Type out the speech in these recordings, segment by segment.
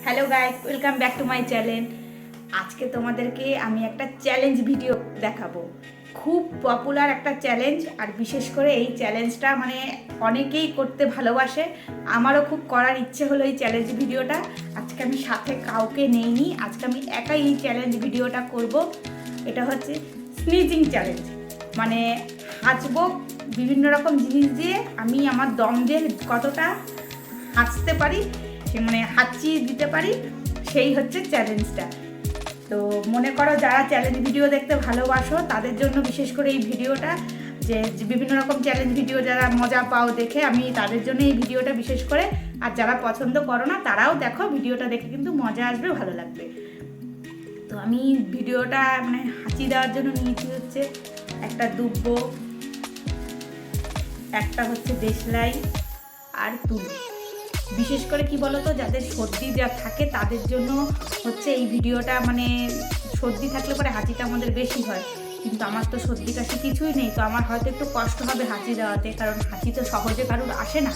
Hello guys, welcome back to my channel. আজকে তোমাদেরকে আমি একটা চ্যালেঞ্জ ভিডিও দেখাবো। খুব পপুলার একটা চ্যালেঞ্জ, আর বিশেষ করে এই চ্যালেঞ্জটা অনেকেই করতে ভালোবাসে। আমারও খুব করার ইচ্ছে হলো এই চ্যালেঞ্জ ভিডিওটা। আজকে আমি সাথে কাউকে নেইনি, আজকে আমি একাই এই চ্যালেঞ্জ ভিডিওটা করব। এটা হচ্ছে স্নিজিং চ্যালেঞ্জ, হাঁচবো বিভিন্ন রকম জিনিস দিয়ে। আমি আমার দম দিয়ে কতটা হাঁচতে পারি, হাঁচিয়ে দিতে পারি, সেই হচ্ছে চ্যালেঞ্জটা। তো মনে করো যারা চ্যালেঞ্জ ভিডিও দেখতে ভালোবাসো তাদের জন্য বিশেষ করে এই ভিডিওটা, যে বিভিন্ন রকম চ্যালেঞ্জ ভিডিও যারা মজা পাও দেখে, আমি তাদের জন্য এই ভিডিওটা বিশেষ করে। আর যারা পছন্দ করো না তারাও দেখো, ভিডিওটা দেখে কিন্তু মজা আসবে, ভালো লাগবে। তো আমি ভিডিওটা হাঁচি দেওয়ার জন্য নিয়েছি হচ্ছে একটা দুব্বো, একটা হচ্ছে দেশলাই আর তুলি। বিশেষ করে কি বলতো, যাদের সর্দি যা থাকে তাদের জন্য হচ্ছে এই ভিডিওটা। সর্দি থাকলে পরে হাঁচিটা আমাদের বেশি হয়, কিন্তু আমার তো সর্দি কাশি কিছুই নেই, তো আমার হয়তো একটু কষ্ট হবে হাঁচি দেওয়াতে, কারণ হাঁচি তো সহজে কারোর আসে না।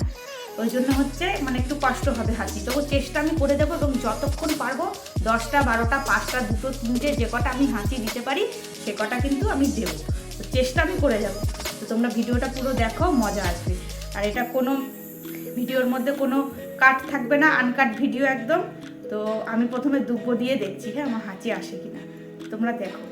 ওই জন্য হচ্ছে একটু কষ্ট হবে হাঁচি। তবু চেষ্টা আমি করে দেবো, এবং যতক্ষণ পারবো 10টা 12টা 5টা 2টো 3টে যে কটা আমি হাঁচি দিতে পারি সে কটা কিন্তু আমি দেবো। তো চেষ্টা আমি করে যাবো। তো তোমরা ভিডিওটা পুরো দেখো, মজা আসবে। আর এটা কোনো ভিডিওর মধ্যে কোনো কাট থাকবে না, আনকাট ভিডিও একদম। তো আমি প্রথমে দুব্বো দিয়ে দেখছি, হ্যাঁ, আমার হাঁচি আসে কিনা, তোমরা দেখো।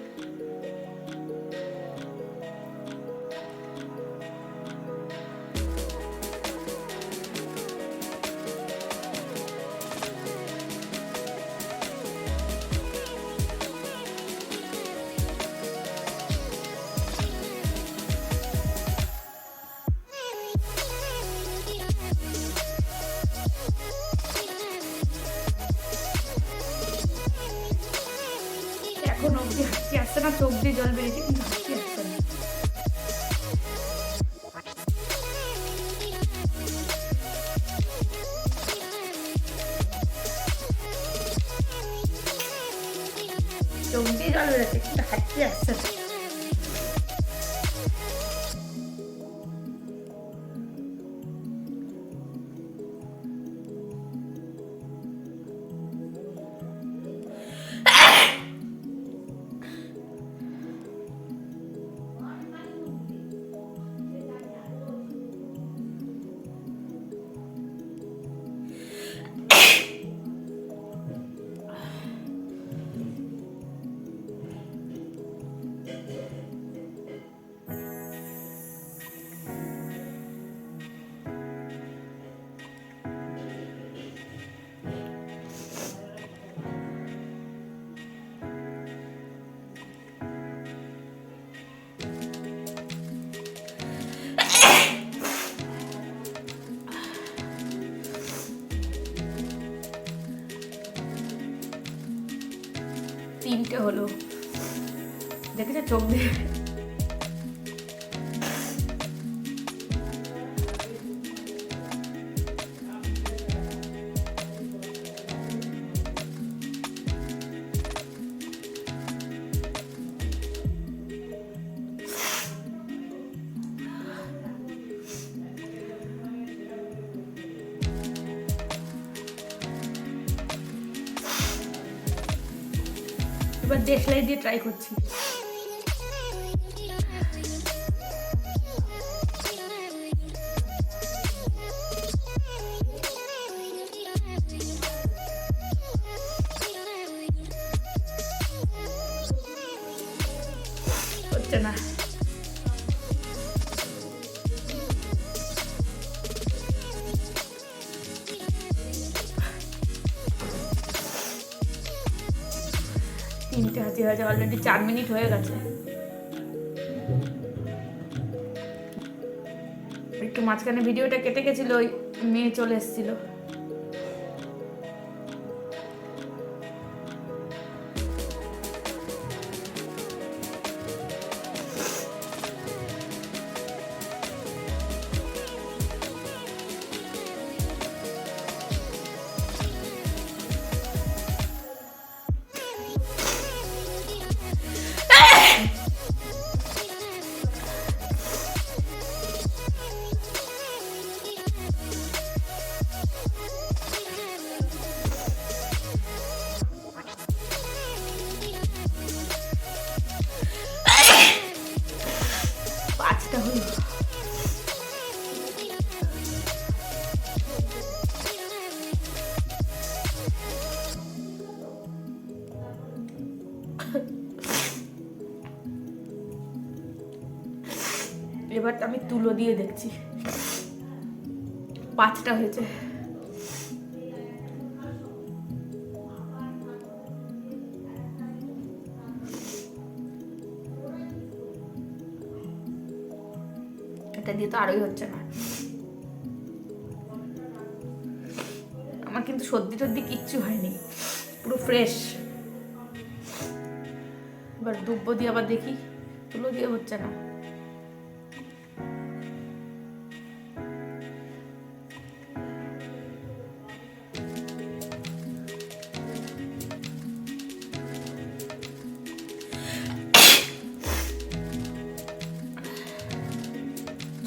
এখন অবধি হাঁচি আসছে না, চোখ দিয়ে জল বেরিয়েছে, কিন্তু হাঁচি আসছে না। চোখ দিয়ে জল বেরোচ্ছে, কিন্তু হাঁচি আসছে না। তিনটে হলো, দেখেছো চোখ দিয়ে। এবার দেশলাই দিয়ে ট্রাই করছি। হচ্ছে না। তিনটে হাঁচি হয়েছে, অলরেডি 4 মিনিট হয়ে গেছে। একটু মাঝখানে ভিডিওটা কেটে গেছিল, ওই মেয়ে চলে এসেছিল। এবার আমি তুলো দিয়ে দেখছি। 5টা হয়েছে। এটা দিয়ে তো আরোই হচ্ছে না। আমার কিন্তু সর্দি টর্দি কিচ্ছু হয়নি, পুরো ফ্রেশ। এবার দুব্বো দিয়ে আবার দেখি, তুলো দিয়ে হচ্ছে না।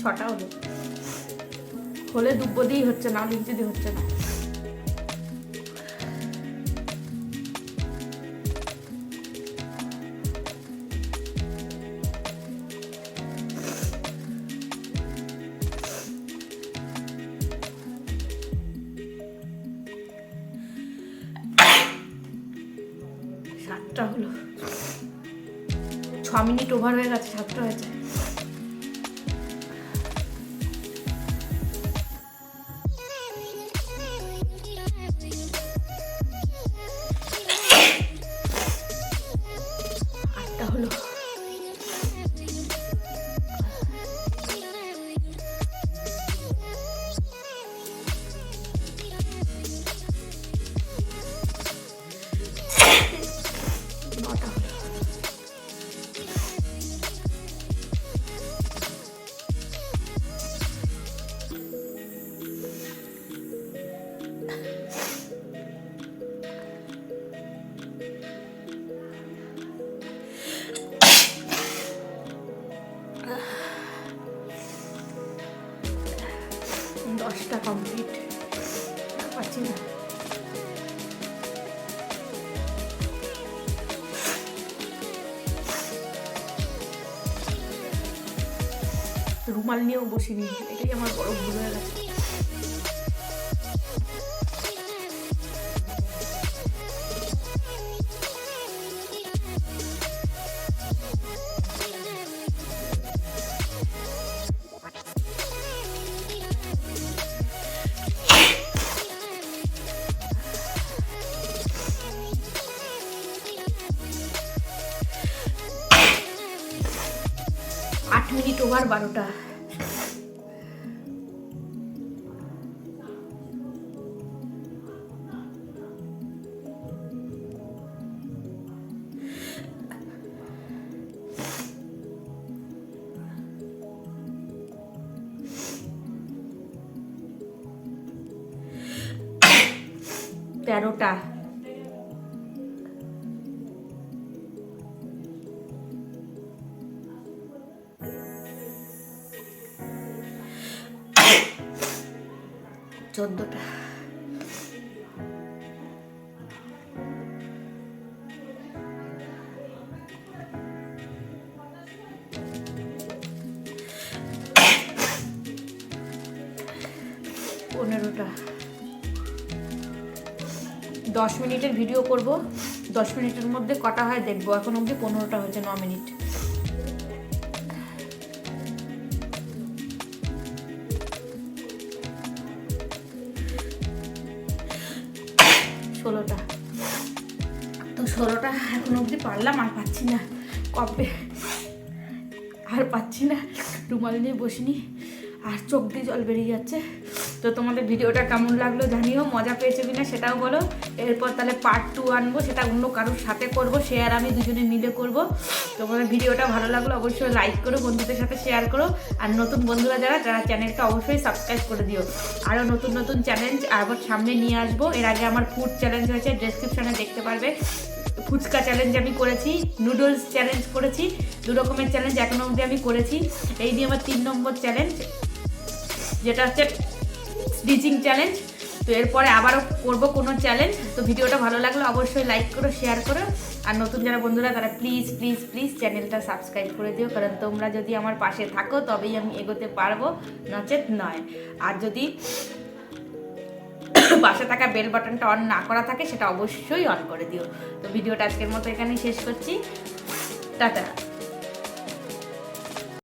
ছটা হলে দুব্বো দিয়েই হচ্ছে না, লিঞ্চি দিয়ে হচ্ছে না। সাতটা হলো, 6 মিনিট ওভার হয়ে গেছে, 7টা হয়েছে। হলো দশটা কমপ্লিট, পাচ্ছি না। রুমাল নিয়েও বসিনি, এটাই আমার বড় ভুল হয়ে গেছে। মিনিট ওভার 12টা। তেরোটা। চোদ্দটা। পনেরোটা। 10 মিনিটের ভিডিও করব, 10 মিনিটের মধ্যে কটা হয় দেখবো। এখন অবধি 15টা হয়েছে, 9 মিনিট। ষোলোটা। তো 16টা এখন অবধি পারলাম, আর পাচ্ছি না, কবে আর পাচ্ছি না। রুমাল নিয়ে বসিনি, আর চোখ দিয়ে জল বেরিয়ে যাচ্ছে। তো তোমাদের ভিডিওটা কেমন লাগলো জানিও, মজা পেয়েছো কিনা সেটাও বলো। এরপর তাহলে পার্ট 2 আনবো, সেটা অন্য কারোর সাথে করব, শেয়ার আমি দুজনে মিলে করব। তোমাদের ভিডিওটা ভালো লাগলো অবশ্যই লাইক করো, বন্ধুদের সাথে শেয়ার করো। আর নতুন বন্ধুরা যারা চ্যানেলটা অবশ্যই সাবস্ক্রাইব করে দিও। আরও নতুন নতুন চ্যালেঞ্জ আবার সামনে নিয়ে আসবো। এর আগে আমার ফুড চ্যালেঞ্জ হয়েছে, ডেসক্রিপশনে দেখতে পারবে। ফুচকা চ্যালেঞ্জ আমি করেছি, নুডলস চ্যালেঞ্জ করেছি, 2 রকমের চ্যালেঞ্জ এখনো অবধি আমি করেছি। এই নিয়ে আমার 3 নম্বর চ্যালেঞ্জ, যেটা হচ্ছে স্টিচিং চ্যালেঞ্জ। তো এরপরে আবারও করবো কোনো চ্যালেঞ্জ। তো ভিডিওটা ভালো লাগলে অবশ্যই লাইক করো, শেয়ার করো। আর নতুন যারা বন্ধুরা তারা প্লিজ প্লিজ প্লিজ চ্যানেলটা সাবস্ক্রাইব করে দিও, কারণ তোমরা যদি আমার পাশে থাকো তবেই আমি এগোতে পারবো, নচেত নয়। আর যদি পাশে থাকা বেল বাটনটা অন না করা থাকে সেটা অবশ্যই অন করে দিও। তো ভিডিওটা আজকের মতো এখানেই শেষ করছি, টাটা।